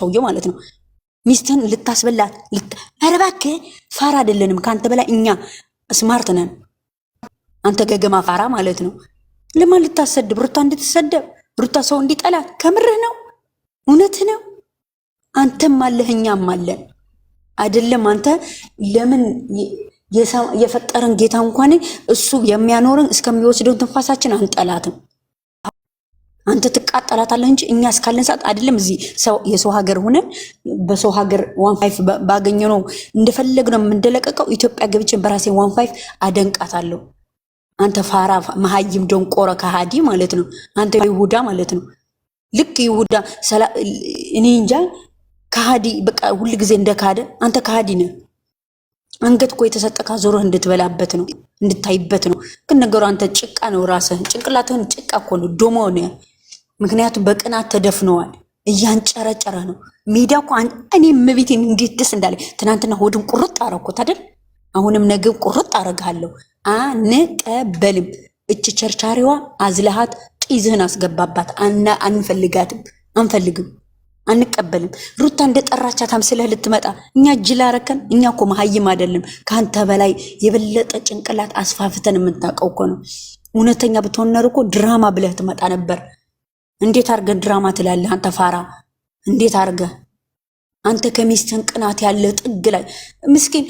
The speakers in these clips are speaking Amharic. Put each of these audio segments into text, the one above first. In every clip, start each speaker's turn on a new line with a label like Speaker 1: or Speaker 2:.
Speaker 1: ሰውዬው ማለት ነው። ሚስትን ልታስበላት ኧረ እባክህ ፋራ አይደለንም ካንተ በላይ እኛ ስማርት ነን። አንተ ገገማ ፋራ ማለት ነው። ለማን ልታሰድብ? ሩታ እንድትሰደብ ሩታ ሰው እንዲጠላት ከምርህ ነው? እውነትህ ነው? አንተም አለህ እኛም አለን አይደለም? አንተ ለምን የፈጠረን ጌታ እንኳን እሱ የሚያኖርን እስከሚወስደው ትንፋሳችን አንጠላትም። አንተ ትቃጠላታለህ እንጂ እኛ እስካለን ሰዓት አይደለም። እዚህ ሰው የሰው ሀገር ሆነን በሰው ሀገር 15 ባገኘነው እንደፈለግነው የምንደለቀቀው ኢትዮጵያ ገብቼ በራሴ 15 አደንቃታለሁ። አንተ ፋራ መሀይም ደንቆረ ከሃዲ ማለት ነው። አንተ ይሁዳ ማለት ነው። ልክ ይሁዳ እኔ እንጃ ከሃዲ በቃ ሁሉ ጊዜ እንደካደ አንተ ከሃዲ ነህ። አንገት እኮ የተሰጠካ ዞሮህ እንድትበላበት ነው እንድታይበት ነው። ግን ነገሩ አንተ ጭቃ ነው። ራስህ ጭንቅላትህን ጭቃ እኮ ነው ዶሞ ነው። ምክንያቱም በቅናት ተደፍነዋል። እያንጨረጨረ ነው ሜዳ እኮ። እኔ መቤቴን እንዴት ደስ እንዳለ ትናንትና ሆድን ቁርጥ አረኩት አይደል? አሁንም ነገም ቁርጥ አረጋለሁ። አንቀበልም። እቺ ቸርቻሪዋ አዝለሃት ቂዝህን አስገባባት። አንፈልጋትም፣ አንፈልግም፣ አንቀበልም። ሩታ እንደጠራቻት አምስለህ ልትመጣ እኛ ጅል አረከን። እኛ እኮ መሀይም አይደለም። ካንተ በላይ የበለጠ ጭንቅላት አስፋፍተን የምታውቀው እኮ ነው። እውነተኛ ብትሆን ኖር እኮ ድራማ ብለህ ትመጣ ነበር። እንዴት አርገህ ድራማ ትላለህ አንተ ፋራ? እንዴት አርገህ አንተ ከሚስትህን ቅናት ያለ ጥግ ላይ ምስኪን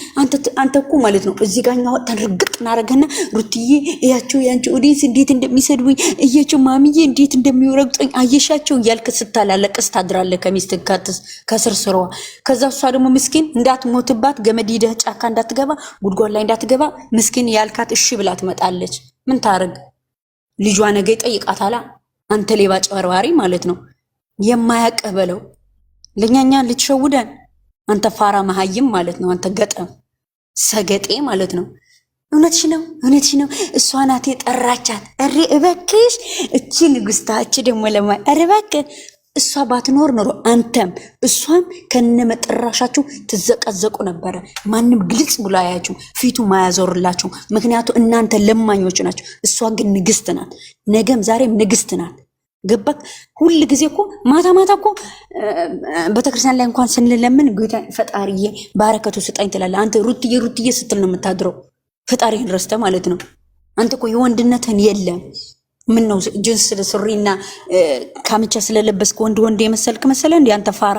Speaker 1: አንተ እኮ ማለት ነው። እዚህ ጋኛ ወጣን ርግጥ እናረገና ሩትዬ እያቸው ያንቺ ኦዲንስ እንዴት እንደሚሰድቡኝ እያቸው ማሚዬ እንዴት እንደሚወረግጡኝ አየሻቸው እያልክ ስታላለቅስ ታድራለህ ከሚስትህ ከስርስሯ። ከዛ እሷ ደግሞ ምስኪን እንዳትሞትባት ገመድ ሂደህ ጫካ እንዳትገባ ጉድጓድ ላይ እንዳትገባ ምስኪን ያልካት እሺ ብላ ትመጣለች። ምን ታረግ? ልጇ ነገ ይጠይቃታላ። አንተ ሌባ ጨበርባሪ ማለት ነው። የማያቀበለው ለኛኛ ልትሸውደን አንተ ፋራ መሀይም ማለት ነው። አንተ ገጠም ሰገጤ ማለት ነው። እውነትሽ ነው፣ እውነትሽ ነው። እሷ ናት የጠራቻት። እሪ እበክሽ እቺ ንግስታ እቺ ደግሞ ለማ እሪ እባክህ እሷ ባትኖር ኖሮ አንተም እሷም ከነመጠራሻችሁ ትዘቀዘቁ ነበረ። ማንም ግልጽ ብሎ አያችሁ፣ ፊቱ ማያዞርላችሁ። ምክንያቱ እናንተ ለማኞች ናችሁ። እሷ ግን ንግስት ናት። ነገም ዛሬም ንግስት ናት። ገባክ? ሁሉ ጊዜ እኮ ማታ ማታ እኮ ቤተክርስቲያን ላይ እንኳን ስንለምን ጌታ ፈጣሪዬ ባረከቱ ስጠኝ ትላለህ። አንተ ሩትዬ ሩትዬ ስትል ነው የምታድረው። ፈጣሪህን ረስተ ማለት ነው። አንተ እኮ የወንድነትህን የለም። ምን ነው ጅንስ ሱሪና ካምቻ ስለለበስክ ወንድ የመሰልክ መሰለ እንዴ? አንተ ፋራ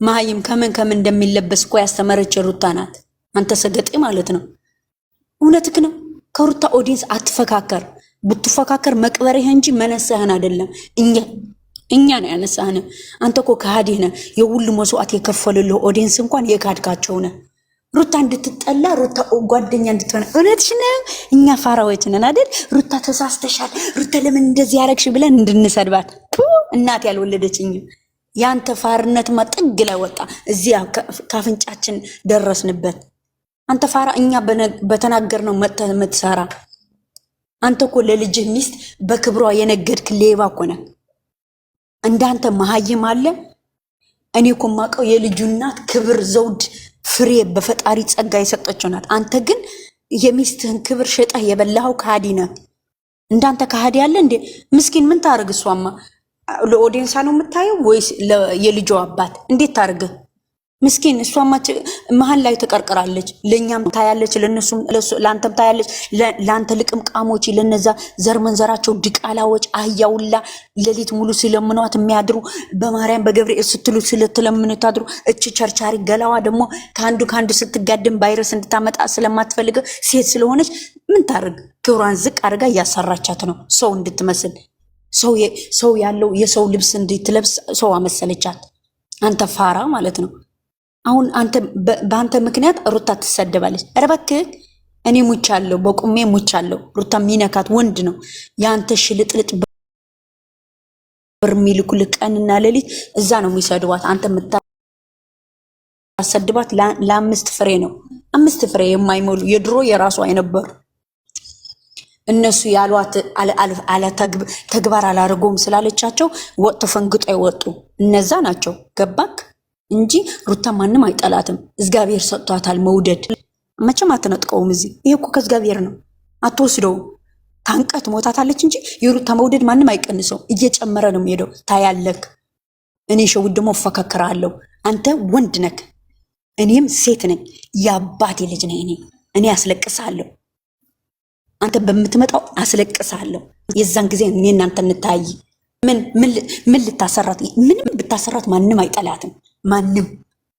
Speaker 1: መሀይም ከምን እንደሚለበስ እኮ ያስተመረች ሩታ ናት። አንተ ሰገጤ ማለት ነው። እውነትክ ነው። ከሩታ ኦዲየንስ አትፈካከር። ብትፈካከር መቅበርህ እንጂ መነሳህን አይደለም። እኛ ነው ያነሳህን። አንተ እኮ ከሃዲ ነህ። የሁሉ መስዋዕት የከፈልልህ ኦዲየንስ እንኳን የካድካቸው ነህ። ሩታ እንድትጠላ ሩታ ጓደኛ እንድትሆነ እውነትሽ ነው። እኛ ፋራዎች ነን አይደል? ሩታ ተሳስተሻል፣ ሩታ ለምን እንደዚህ ያረግሽ ብለን እንድንሰድባት እናት ያልወለደችኝ። ያንተ ፋርነትማ ጥግ ላይ ወጣ። እዚያ ካፍንጫችን ደረስንበት። አንተ ፋራ እኛ በተናገርነው መተሰራ። አንተ እኮ ለልጅህ ሚስት በክብሯ የነገድክ ሌባ እኮ ነህ። እንዳንተ መሀይም አለ? እኔ እኮ የማውቀው የልጁ እናት ክብር ዘውድ ፍሬ በፈጣሪ ጸጋ የሰጠችው ናት። አንተ ግን የሚስትህን ክብር ሸጠህ የበላኸው ከሃዲ ነህ። እንዳንተ ከሃዲ አለ እንዴ? ምስኪን ምን ታርግ? እሷማ ለኦዲየንሳ ነው የምታየው ወይስ የልጇ አባት? እንዴት ታርግ? ምስኪን እሷማ መሀል ላይ ተቀርቀራለች። ለኛም ታያለች፣ ለነሱም ለአንተም ታያለች። ለአንተ ልቅምቃሞች፣ ለነዛ ዘርመንዘራቸው ድቃላዎች አህያውላ ሌሊት ሙሉ ሲለምኗት የሚያድሩ በማርያም በገብርኤል ስትሉ ስለተለምኑ ታድሩ። እቺ ቸርቻሪ ገላዋ ደግሞ ከአንዱ ስትጋደም ቫይረስ እንድታመጣ ስለማትፈልግ ሴት ስለሆነች ምን ታርግ? ክብሯን ዝቅ አድርጋ እያሰራቻት ነው ሰው እንድትመስል። ሰው ያለው የሰው ልብስ እንድትለብስ ሰው አመሰለቻት። አንተ ፋራ ማለት ነው። አሁን አንተ በአንተ ምክንያት ሩታ ትሰደባለች። ኧረ እባክህ እኔ ሙቻለሁ፣ በቁሜ ሙቻለሁ። ሩታ ሚነካት ወንድ ነው። ያንተ ሽልጥልጥ በርሚልኩል ቀንና ሌሊት እዛ ነው የሚሰድቧት። አንተ የምታሰድባት ለአምስት ፍሬ ነው። 5 ፍሬ የማይሞሉ የድሮ የራሷ አይነበሩ እነሱ ያሏት አለ ተግባር አላረገውም ስላለቻቸው ወጥቶ ፈንግጦ ይወጡ እነዛ ናቸው። ገባክ? እንጂ ሩታ ማንም አይጠላትም። እግዚአብሔር ሰጥቷታል መውደድ። መቼም አትነጥቀውም። እዚህ ይሄ እኮ ከእግዚአብሔር ነው። አትወስደው። ታንቀት ሞታታለች እንጂ የሩታ መውደድ ማንም አይቀንሰው። እየጨመረ ነው የሚሄደው። ታያለክ እኔ ሸዊት ደግሞ እፈካከራለሁ። አንተ ወንድ ነክ፣ እኔም ሴት ነኝ። የአባቴ ልጅ ነኝ። እኔ አስለቅሳለሁ። አንተ በምትመጣው አስለቅሳለሁ። የዛን ጊዜ እኔ እናንተ እንታይ። ምን ልታሰራት? ምንም ብታሰራት ማንም አይጠላትም።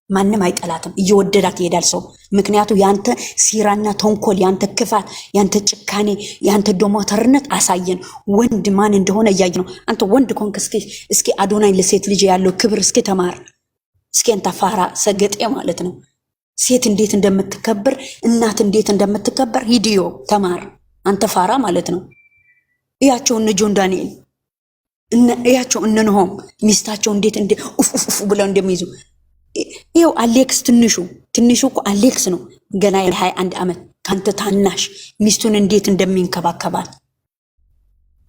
Speaker 1: ማንም አይጠላትም። እየወደዳት ይሄዳል ሰው። ምክንያቱ ያንተ ሲራና ተንኮል፣ ያንተ ክፋት፣ ያንተ ጭካኔ፣ ያንተ ዶሞተርነት አሳየን። ወንድ ማን እንደሆነ እያየ ነው። አንተ ወንድ ኮንክ እስኪ አዶናይ ለሴት ልጅ ያለው ክብር እስኪ ተማር። እስኪ አንተ ፋራ ሰገጤ ማለት ነው። ሴት እንዴት እንደምትከበር፣ እናት እንዴት እንደምትከበር ሂዲዮ ተማር። አንተ ፋራ ማለት ነው። እያቸው እነ ጆን ዳንኤል እያቸው እነ ነሆም ሚስታቸው እንዴት ኡፍ ብለው እንደሚይዙ ይኸው አሌክስ ትንሹ እኮ አሌክስ ነው። ገና የ21 ዓመት ካንተ ታናሽ ሚስቱን እንዴት እንደሚንከባከባት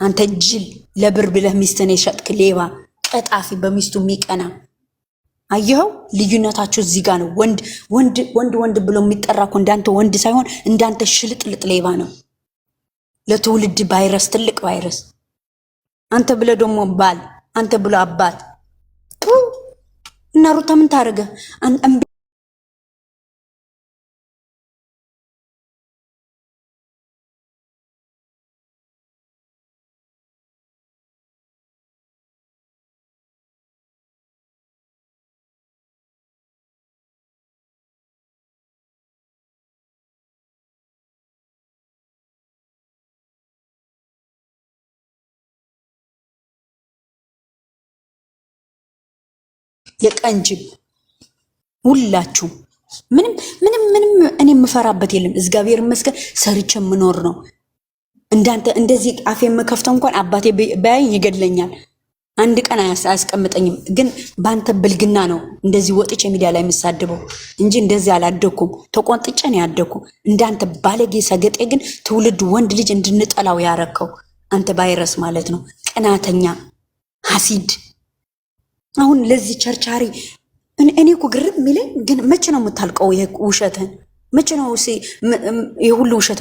Speaker 1: አንተ ጅል፣ ለብር ብለህ ሚስትን የሸጥክ ሌባ፣ ቀጣፊ፣ በሚስቱ የሚቀና አየኸው። ልዩነታችሁ እዚህ ጋር ነው። ወንድ ብሎ የሚጠራ እኮ እንዳንተ ወንድ ሳይሆን እንዳንተ ሽልጥልጥ ሌባ ነው። ለትውልድ ቫይረስ፣ ትልቅ ቫይረስ። አንተ ብለ ደግሞ ባል፣ አንተ ብሎ አባት እና ሩታ ምን ታረገ? የቀንጅብ ሁላችሁ ምንም እኔ የምፈራበት የለም። እግዚአብሔር ይመስገን ሰርቼ የምኖር ነው። እንዳንተ እንደዚህ አፌ የምከፍተው እንኳን አባቴ በያኝ ይገድለኛል። አንድ ቀን አያስቀምጠኝም። ግን ባንተ ብልግና ነው እንደዚህ ወጥቼ ሚዲያ ላይ የምሳድበው እንጂ እንደዚህ አላደኩም። ተቆንጥጬ ነው ያደኩ። እንዳንተ ባለጌ ሰገጤ ግን ትውልድ ወንድ ልጅ እንድንጠላው ያረከው አንተ ቫይረስ ማለት ነው። ቅናተኛ ሐሲድ። አሁን ለዚህ ቸርቻሪ እኔ እኮ ግርም የሚለኝ ግን መቼ ነው የምታልቀው? ውሸትን መቼ ነው የሁሉ ውሸት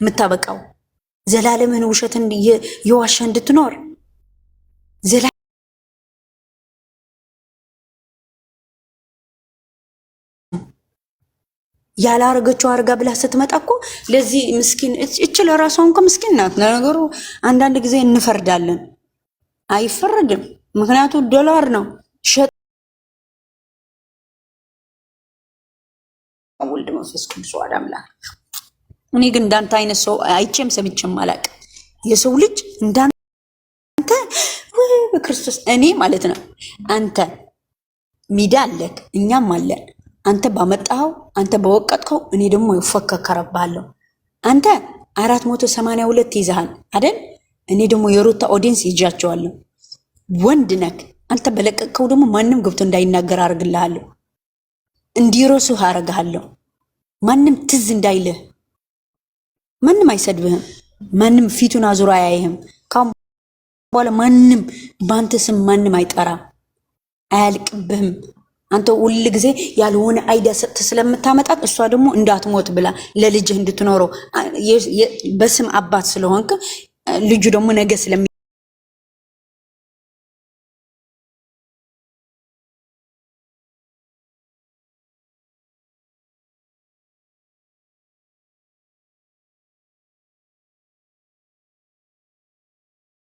Speaker 1: የምታበቃው? ዘላለምን ውሸትን የዋሻ እንድትኖር ያላረገችው አርጋ ብላ ስትመጣ እኮ ለዚህ ምስኪን እች ለራሷ እንኳ ምስኪን ናት። ነገሩ አንዳንድ ጊዜ እንፈርዳለን፣ አይፈረድም። ምክንያቱ ዶላር ነው። ወልድ መንፈስ ቅዱስ ዋዳ አምላክ። እኔ ግን እንዳንተ አይነት ሰው አይቼም ሰምቼም አላውቅም። የሰው ልጅ እንዳንተ በክርስቶስ እኔ ማለት ነው። አንተ ሚዳ አለክ፣ እኛም አለን። አንተ ባመጣኸው፣ አንተ በወቀጥከው፣ እኔ ደግሞ ይፈከከረባለሁ። አንተ 482 ይዘሃል አይደል? እኔ ደግሞ የሩታ ኦዲየንስ ይጃቸዋለሁ። ወንድ ነክ። አንተ በለቀቅከው ደግሞ ማንም ገብቶ እንዳይናገር አርግልሃለሁ። እንዲሮሱህ አረግሃለሁ። ማንም ትዝ እንዳይልህ። ማንም አይሰድብህም። ማንም ፊቱን አዙሮ አያይህም። ካሁን በኋላ ማንም በአንተ ስም ማንም አይጠራም፣ አያልቅብህም። አንተ ሁል ጊዜ ያልሆነ አይዲያ ሰጥተህ ስለምታመጣት እሷ ደግሞ እንዳትሞት ብላ ለልጅህ እንድትኖረው በስም አባት ስለሆንክ ልጁ ደግሞ ነገ ስለሚ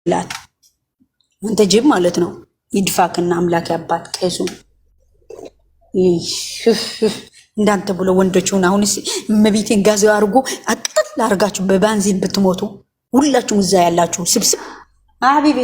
Speaker 1: ላት አንተ ጅብ ማለት ነው። ይድፋክና አምላክ ያባት ቀይሱ እንዳንተ ብሎ ወንዶቹን አሁንስ እመቤቴን ጋዜው አድርጎ አቅጥል አድርጋችሁ በባንዚን ብትሞቱ ሁላችሁም እዛ ያላችሁ ስብስብ አቢቤ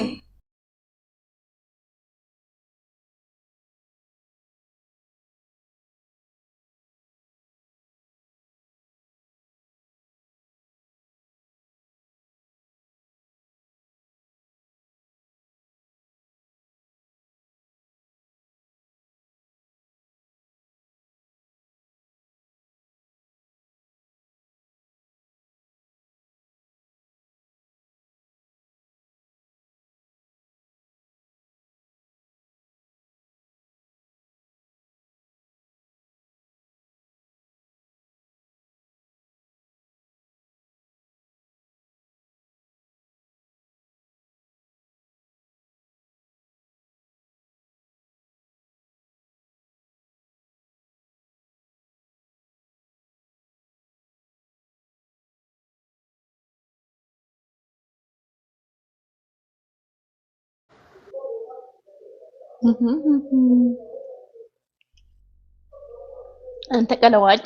Speaker 2: አንተ ቀለዋጭ፣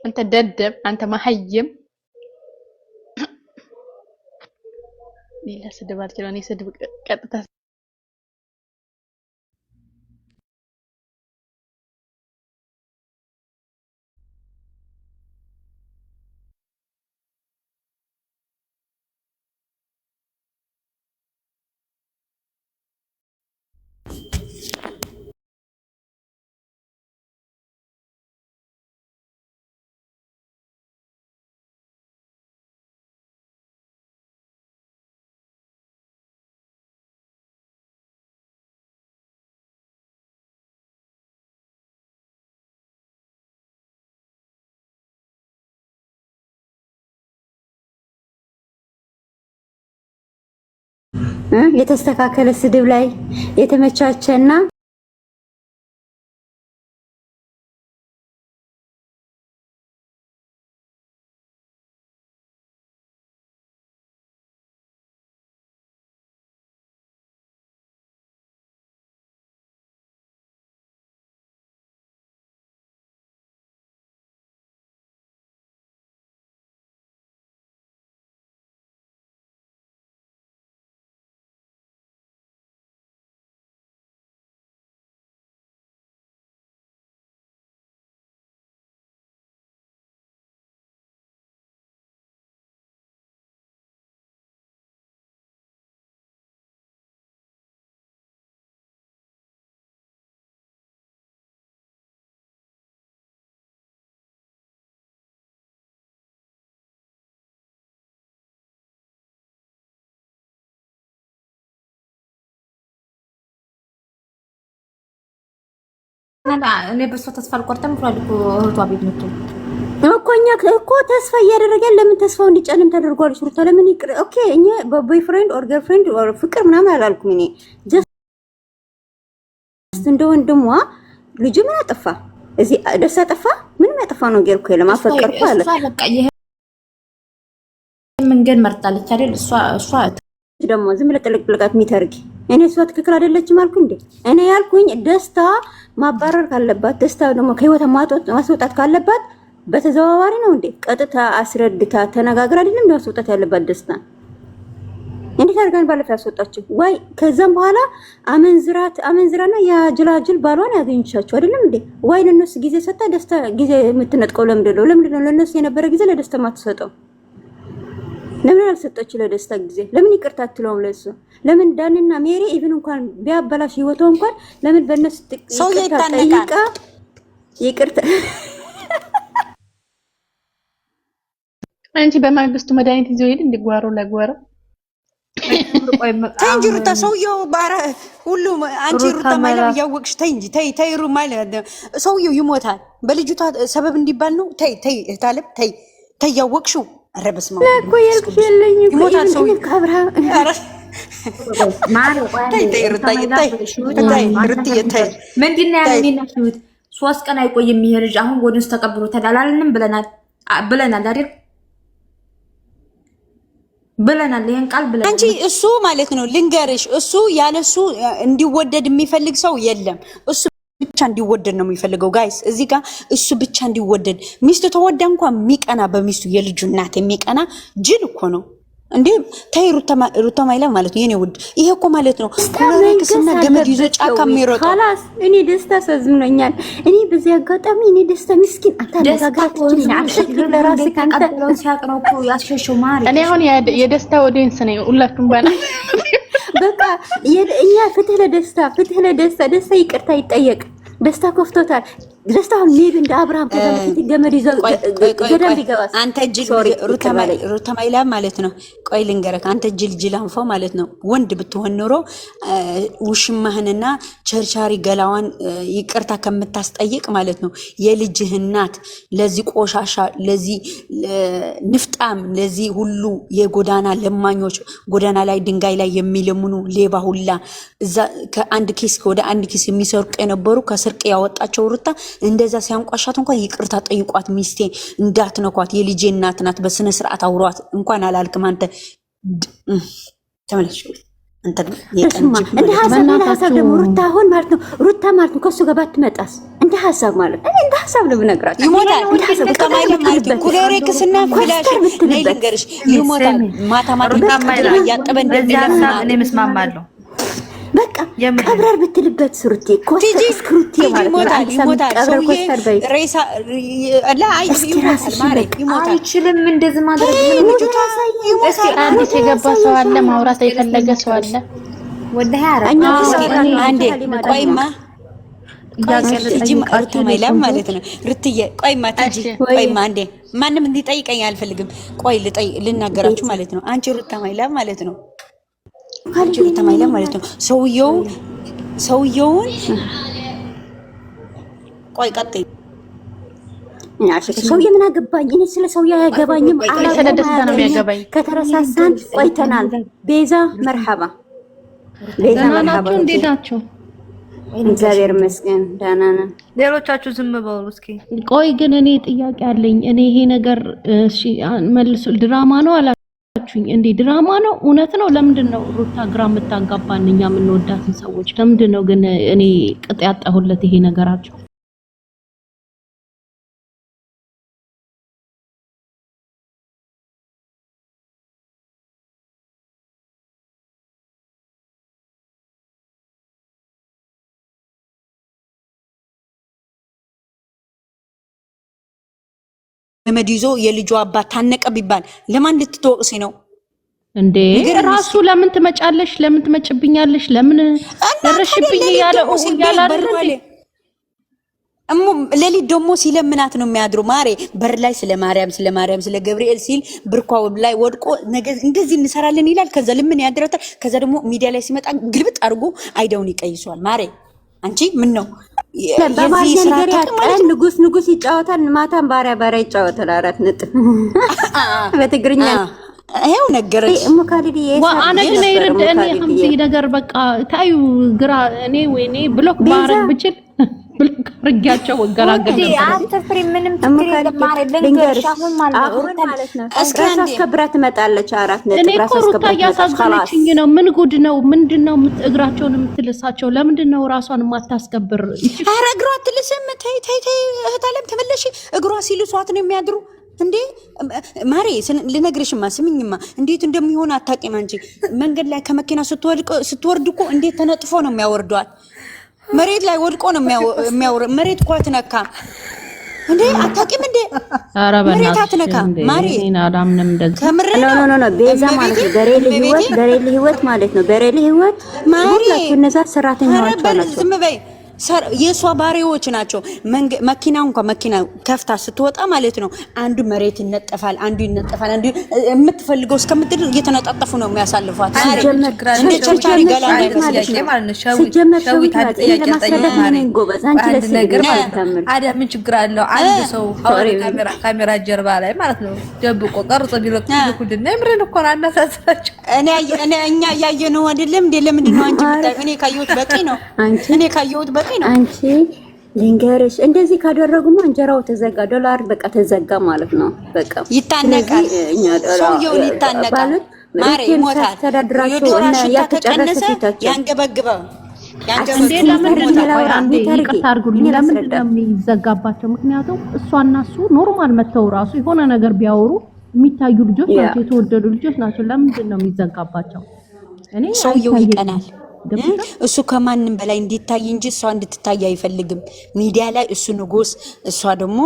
Speaker 2: አንተ ደደብ፣ አንተ መሀይም። ሌላ ስድብ አልችልም እኔ ስድብ ቀጥታ
Speaker 1: የተስተካከለ ስድብ ላይ የተመቻቸና
Speaker 3: እኔ በሷ ተስፋ አልቆርጥም ብሏል እኮ እህቷ ቤት መጥቶ
Speaker 1: እኮ እኛ እኮ ተስፋ እያደረገ ለምን ተስፋው እንዲጨልም ተደርጓል? ሩታ ለምን ይቅር? ኦኬ እኛ በቦይፍሬንድ ኦር ገርፍሬንድ ኦር ፍቅር ምናምን አላልኩም። እኔ ጀስት እንደ ወንድሟ ልጁ ምን አጠፋ? እዚህ ደስ አጠፋ? ምንም ያጠፋ ነው ገርኩ ለማፈቀርኩ አለ።
Speaker 3: እሷ በቃ ይሄ መንገድ መርጣለች አይደል? እሷ
Speaker 1: ደግሞ ዝም ብለህ ጥልቅልቃት የሚተርጊ እኔ እሷ ትክክል አይደለችም አልኩ እንዴ? እኔ ያልኩኝ ደስታ ማባረር ካለባት ደስታ ደግሞ ከህይወት ማስወጣት ካለባት በተዘዋዋሪ ነው እንዴ? ቀጥታ አስረድታ ተነጋግራ አይደለም ማስወጣት ያለባት ደስታ። እንዴት አድርጋን ባለፈ ያስወጣችው? ወይ ከዛም በኋላ አመንዝራና ያጅላጅል ባሏን ያገኘቻቸው አይደለም እንዴ? ወይ ለነሱ ጊዜ ሰጣ ደስታ ጊዜ የምትነጥቀው ለምንድን ነው ለነሱ የነበረ ጊዜ ለደስታ ማትሰጠው? ለምን አልሰጠችው ለደስታ ጊዜ? ለምን ይቅርታ አትለውም ለሱ? ለምን ዳንና ሜሪ ኢቭን እንኳን ቢያበላሽ ህይወቷ እንኳን ለምን በእነሱ
Speaker 4: ሰው ይታነቃ
Speaker 1: ይቅርታ
Speaker 2: አንቺ በማግስቱ መድኃኒት ይዘው ሄድ እንዲጓሮ ለጓሮ
Speaker 4: ተይ እንጂ ሩታ፣ ሰውየው ባራ ሁሉ አንቺ ሩታ ማይለው ያወቅሽ ተይ እንጂ ተይ ሩ ማይለው ሰውየው ይሞታል በልጅቷ ሰበብ እንዲባል ነው። ተይ እታለም ተይ ያወቅሽው። ኧረ በስመ አብ
Speaker 1: እኮ ያልኩሽ የለኝም
Speaker 4: ይሞታል ሰውየው
Speaker 1: ካብራ
Speaker 3: ምንድን ነው ያለው? የሚነሱት 3 ቀን አይቆይም ይሄ ልጅ አሁን ወደንስ ተቀብሎታል አላልንም? ብለናል አይደል? ብለናል፣ ይሄን ቃል ብለናል።
Speaker 4: አንቺ እሱ ማለት ነው ልንገርሽ፣ እሱ ያለሱ እንዲወደድ የሚፈልግ ሰው የለም። እሱ ብቻ እንዲወደድ ነው የሚፈልገው። ጋይስ እዚህ ጋር እሱ ብቻ እንዲወደድ፣ ሚስቱ ተወዳ እንኳን የሚቀና በሚስቱ የልጁ እናት የሚቀና ጅል እኮ ነው እንዴ! ተይ ሩታ ማይላ ማለት ነው የኔ ውድ። ይሄ እኮ ማለት ነው ክስና ገመድ ይዞ ጫካ የሚሮጠው
Speaker 1: خلاص። እኔ ደስታ ሰዝምኖኛል። እኔ በዚህ አጋጣሚ እኔ ደስታ ምስኪን አንተ አነጋግራችን አልሽክ ለራስህ ካንተ
Speaker 3: ሲያቅረው እኮ ያስሸሸው ማሪ።
Speaker 2: እኔ አሁን የደስታ ኦዲየንስ ነኝ ሁላችሁም ባላ
Speaker 1: በቃ እኛ ፍትህ ለደስታ ደስታ ይቅርታ ይጠየቅ። ደስታ ከፍቶታል። ደስታውን ሊብ እንደ አብርሃም ከዘመት ገመድ ይዘው ገደም ቢገባስ
Speaker 4: አንተ ጅል ሩታ ማይላ ማለት ነው። ቆይ ልንገረክ፣ አንተ ጅል አንፎ ማለት ነው። ወንድ ብትሆን ኖሮ ውሽማህንና ቸርቻሪ ገላዋን ይቅርታ ከምታስጠይቅ ማለት ነው የልጅህ እናት ለዚህ ቆሻሻ፣ ለዚህ ንፍጣም፣ ለዚህ ሁሉ የጎዳና ለማኞች፣ ጎዳና ላይ ድንጋይ ላይ የሚለምኑ ሌባ ሁላ እዛ ከአንድ ኪስ ወደ አንድ ኪስ የሚሰርቁ የነበሩ ከስርቅ ያወጣቸው ሩታ እንደዛ ሲያንቋሻት እንኳን ይቅርታ ጠይቋት። ሚስቴ እንዳትነኳት የልጄ እናት ናት፣ በስነ ስርዓት አውሯት እንኳን አላልክም አንተ። ተመለሽ እንትን የቀንጅ
Speaker 1: እንደ ሀሳብ ደግሞ ሩታ አሁን ማለት ነው ሩታ ማለት ነው ከሱ ጋር ባትመጣስ እንደ ሀሳብ ማለት እኔ እንደ ሀሳብ ነው ብነግራችሁ
Speaker 4: ይሞታል። ኩሌሬክስና ፍላሽ ነይ ልንገርሽ ይሞታል። ማታ ያጠበ እንደለምና
Speaker 3: እኔ መስማማለሁ።
Speaker 4: በቃ
Speaker 1: ቀብረር ብትልበት ስሩቴ ኮስክሩቴ ማለት
Speaker 4: ይሞታል። ሬሳ ይሞታል።
Speaker 3: አይችልም እንደዚህ ማድረግ
Speaker 2: እስኪ አዲስ የገባ ሰው አለ፣ ማውራት የፈለገ ሰው አለ።
Speaker 3: ወላሂ
Speaker 4: አንዴ ቆይማ ሩታማይላ ማለት ነው። ሩትዬ ቆይማ ትጂ ቆይማ አንዴ ማንም እንዲጠይቀኝ አልፈልግም። ቆይ ልናገራችሁ ማለት ነው። አንቺ ሩታማይላ ማለት ነው። አንቺ ሩታማይላ ማለት ነው። ሰውየውን ቆይ ቀጥይ።
Speaker 1: ሰውዬ ምን አገባኝ እኔ ስለ ሰውዬ አያገባኝም።
Speaker 2: ስለ ደስታ ነው የሚያገባኝ።
Speaker 1: ከተረሳሳን ቆይተናል። ቤዛ መርሐባ፣ ቤዛ መርሐባ።
Speaker 2: እንዴት ናችሁ?
Speaker 1: እግዚአብሔር ይመስገን ደህና ነን።
Speaker 3: ሌሎቻችሁ ዝም በሉ እስኪ።
Speaker 2: ቆይ ግን እኔ ጥያቄ አለኝ። እኔ ይሄ ነገር እሺ መልሱ ድራማ ነው አላችሁኝ እንዴ? ድራማ ነው እውነት ነው? ለምንድን ነው ሩታ ግራ የምታጋባን? እኛ የምንወዳትን ሰዎች ለምንድን ነው ግን እኔ ቅጥ ያጣሁለት ይሄ ነገራቸው?
Speaker 4: ገመድ ይዞ የልጇ አባት ታነቀ ቢባል ለማን ልትወቅሲ ነው
Speaker 2: እንዴ? ራሱ ለምን ትመጫለሽ? ለምን ትመጭብኛለሽ? ለምን ደረሽብኝ ያለው ያላረለ
Speaker 4: ሌሊት ደግሞ ሲለምናት ነው የሚያድሩ። ማሬ በር ላይ ስለ ማርያም ስለ ገብርኤል ሲል ብርኳው ላይ ወድቆ ነገ እንደዚህ እንሰራለን ይላል። ከዛ ለምን ያድራታል። ከዛ ደግሞ ሚዲያ ላይ ሲመጣ ግልብጥ አድርጎ አይደውን ይቀይሷል። ማሬ አንቺ ምን ነው
Speaker 1: በማርኛ ነገር ያቀን ንጉስ ይጫወታል፣ ማታም ባሪያ ይጫወታል። አራት ነጥብ በትግርኛ
Speaker 4: ይሄው ነገረች
Speaker 1: ሙካሊዲ
Speaker 2: ወአነ ግን ይረዳኒ ሀምዚ ነገር በቃ ታዩ ግራ እኔ ወይኔ ብሎክ ባረግ ብችል ብሎክ አርጋቸው ወገራገር ነበር።
Speaker 3: አትፍሪ ምንም ትክክል ለማለት ለንገርሽ አሁን ማለት ነው
Speaker 1: እስከራስ አስከብራ ትመጣለች። አራት ነጥብ
Speaker 2: እኔ ሩታ ያሳዝነችኝ ነው። ምን ጉድ ነው? ምንድነው እግራቸውን የምትልሳቸው? ለምንድነው ራሷን የማታስከብር?
Speaker 4: ኧረ እግሯ ትልስም ተይ እህት አለም ተመለሽ። እግሯ ሲልሷት ነው የሚያድሩ እንዴ ማሬ። ልነግርሽማ ስሚኝማ እንዴት እንደሚሆን አታውቂም አንቺ። መንገድ ላይ ከመኪና ስትወርድ እኮ እንዴት ተነጥፎ ነው የሚያወርዷት። መሬት ላይ ወድቆ ነው የሚያወርድ። መሬት እኮ አትነካም እንዴ አታውቂም እንዴ?
Speaker 2: ኧረ
Speaker 4: መሬት አትነካም ማሬ።
Speaker 1: ከምር ነው ቤዛ ማለት ነው። በሬሊ ህይወት ማለት ነው። በሬሊ ህይወት
Speaker 4: ማሬ
Speaker 1: እነዛ ሰራተኛዎች ናቸው።
Speaker 4: ዝም በይ። የሷ ባሪዎች ናቸው። መኪና ከፍታ ስትወጣ ማለት ነው አንዱ መሬት ይነጠፋል፣ አንዱ የምትፈልገው እስከምትድር እየተነጣጠፉ ነው የሚያሳልፏት። እንደ ቸርቻሪ ገላ ማለት ነው።
Speaker 3: ምን ችግር አለው? አንድ ሰው ካሜራ ጀርባ ላይ ማለት ነው ደብቆ ቀርጾ ቢልኩልና ምርን እኮ አናሳሳቸው።
Speaker 4: እኛ ያየነው አይደለም እንዴ? ለምንድን ነው አንቺ ብታይ? እኔ ካየሁት በቂ ነው።
Speaker 1: አንቺ ልንገርሽ እንደዚህ ካደረጉማ እንጀራው ተዘጋ፣ ዶላር በቃ ተዘጋ ማለት ነው። በቃ
Speaker 4: ይታነቃል፣ ሰውየውን ይታነቃል። ማሬ ይሞታል።
Speaker 1: ተዳድራችሁ እና ያተጨረሰ ፊታችሁ
Speaker 4: ያንገበግበው
Speaker 2: ለምንድን ነው የሚዘጋባቸው? ምክንያቱም እሷና እሱ ኖርማል መተው ራሱ የሆነ ነገር ቢያወሩ የሚታዩ ልጆች ናቸው፣ የተወደዱ ልጆች ናቸው። ለምንድን ነው የሚዘጋባቸው? እኔ
Speaker 4: ሰውየው ይቀናል። እሱ ከማንም በላይ እንዲታይ እንጂ እሷ እንድትታይ አይፈልግም። ሚዲያ ላይ እሱ ንጉስ፣ እሷ ደግሞ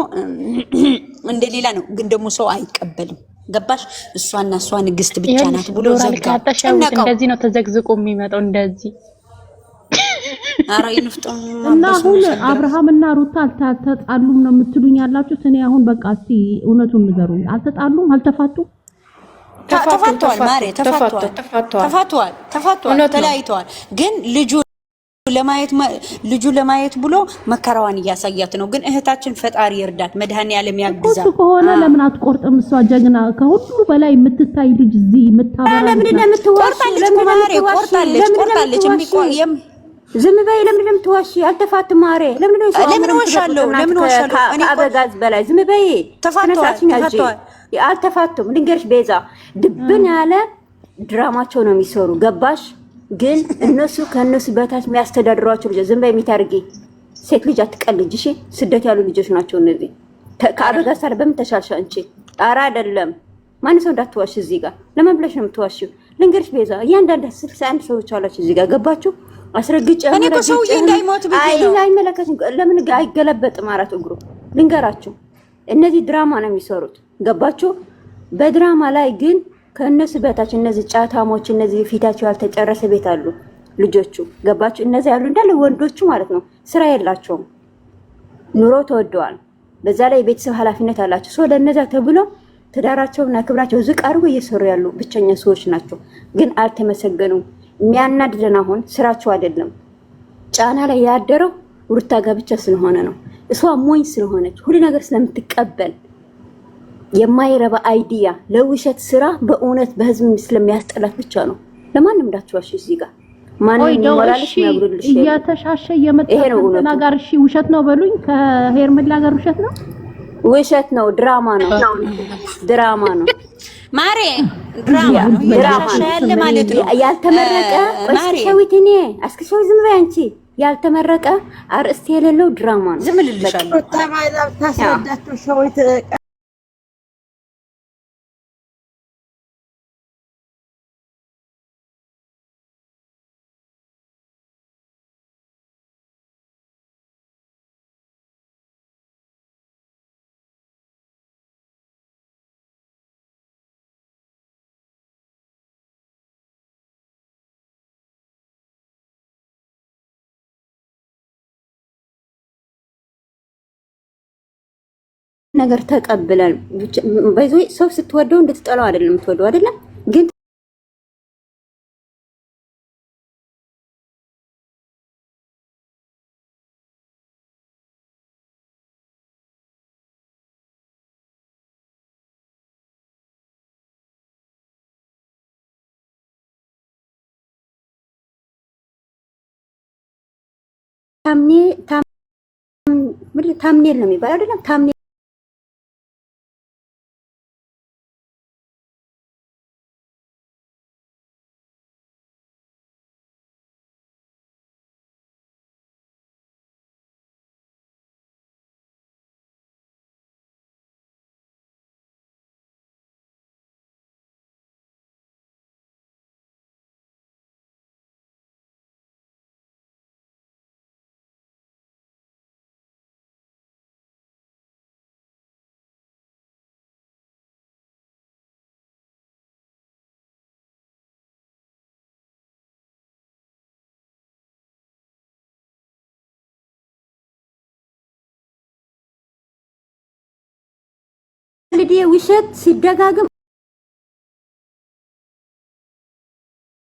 Speaker 4: እንደሌላ ነው። ግን ደግሞ ሰው አይቀበልም። ገባሽ? እሷና እሷ ንግስት ብቻ ናት ብሎ ዘጋ።
Speaker 2: እንደዚህ ነው ተዘግዝቆ የሚመጣው እንደዚህ።
Speaker 4: አራ ይንፍጠው
Speaker 2: እና አሁን አብርሃምና ሩታ አልተጣሉም ነው የምትሉኝ ያላችሁት? እኔ አሁን በቃ እስቲ እውነቱን ንገሩኝ። አልተጣሉም? አልተፋቱም?
Speaker 4: ተፋቷል ማሬ፣ ተፋቷል፣ ተለያይተዋል። ግን ልጁ ለማየት ብሎ መከራዋን እያሳያት ነው። ግን እህታችን ፈጣሪ ይርዳት፣ መድኃኒዓለም ያግዛት።
Speaker 2: እሱ ከሆነ ለምን አትቆርጥም? እሷ ጀግና ከሁሉ በላይ የምትታይ ልጅ እዚህ የምታበራ
Speaker 1: ለምን እንደምትዋሽ
Speaker 4: ቆርጣለች።
Speaker 1: ዝም በይ። ለምን እንደምትዋሽ አልተፋትም ማሬ። ለምን
Speaker 4: ዋሻለሁ?
Speaker 1: እኔ አበጋዝ በላይ ዝም በይ። ተፋቷል። አልተፋቱም። ልንገርሽ ቤዛ ድብን ያለ ድራማቸው ነው የሚሰሩ። ገባሽ?
Speaker 5: ግን እነሱ ከነሱ በታች የሚያስተዳድሯቸው ልጆች ዝም በይ የሚታርጊ ሴት ልጅ አትቀልጅ እሺ። ስደት ያሉ ልጆች ናቸው እነዚህ። ከአበጋዝ ታዲያ በምን ተሻልሻ አንቺ? ጣራ አይደለም ማን ሰው እንዳትዋሽ እዚህ ጋር ለምን ብለሽ ነው የምትዋሽው? ልንገርሽ ቤዛ እያንዳንዱ 61 ሰዎች አላችሁ እዚህ ጋር ገባችሁ? አስረግጬ
Speaker 4: እኔ እኮ ሰውዬ እንዳይሞት ብዬ ነው።
Speaker 5: አይመለከትም። ለምን አይገለበጥም? አራት እግሩ ልንገራችሁ፣ እነዚህ ድራማ ነው የሚሰሩት ገባችሁ? በድራማ ላይ ግን ከእነሱ በታች እነዚህ ጫታሞች እነዚህ ፊታቸው ያልተጨረሰ ቤት አሉ ልጆቹ ገባችሁ? እነዚህ ያሉ እንዳለ ወንዶቹ ማለት ነው ስራ የላቸውም፣ ኑሮ ተወደዋል። በዛ ላይ የቤተሰብ ኃላፊነት አላቸው። ሰው ለነዛ ተብሎ ትዳራቸውና ክብራቸው ዝቅ አድርጎ እየሰሩ ያሉ ብቸኛ ሰዎች ናቸው፣ ግን አልተመሰገኑም። የሚያናድደን አሁን ስራቸው አይደለም ጫና ላይ ያደረው ሩታ ጋር ብቻ ስለሆነ ነው። እሷ ሞኝ ስለሆነች ሁሉ ነገር ስለምትቀበል የማይረባ አይዲያ ለውሸት ስራ በእውነት በህዝብ ስለሚያስጠላት ብቻ ነው። ለማንም እንዳትዋሽ እዚህ ጋር ማንም ይሞላልሽ ነብሩልሽ
Speaker 2: እያተሻሸ የመጣ ጋር እሺ፣ ውሸት ነው በሉኝ። ከሄርሜላ ጋር ውሸት ነው፣
Speaker 5: ውሸት ነው፣ ድራማ ነው፣ ድራማ ነው
Speaker 4: ማሬ፣ ድራማ ነው፣
Speaker 5: ድራማ
Speaker 4: ያለ ማለት ነው።
Speaker 5: ያልተመረቀ እስከሻዊት እኔ አስከሻዊ ዝም በይ አንቺ። ያልተመረቀ አርእስት የሌለው ድራማ ነው።
Speaker 4: ዝም ልልሻለሁ።
Speaker 6: ታስረዳቸው ሸዊት
Speaker 5: ነገር ተቀብለን በዚህ ሰው ስትወደው እንድትጠላው አይደለም የምትወደው አይደለም ግን ታምኔል ነው የሚባለው አይደለም ታምኔል ውሸት ሲደጋግም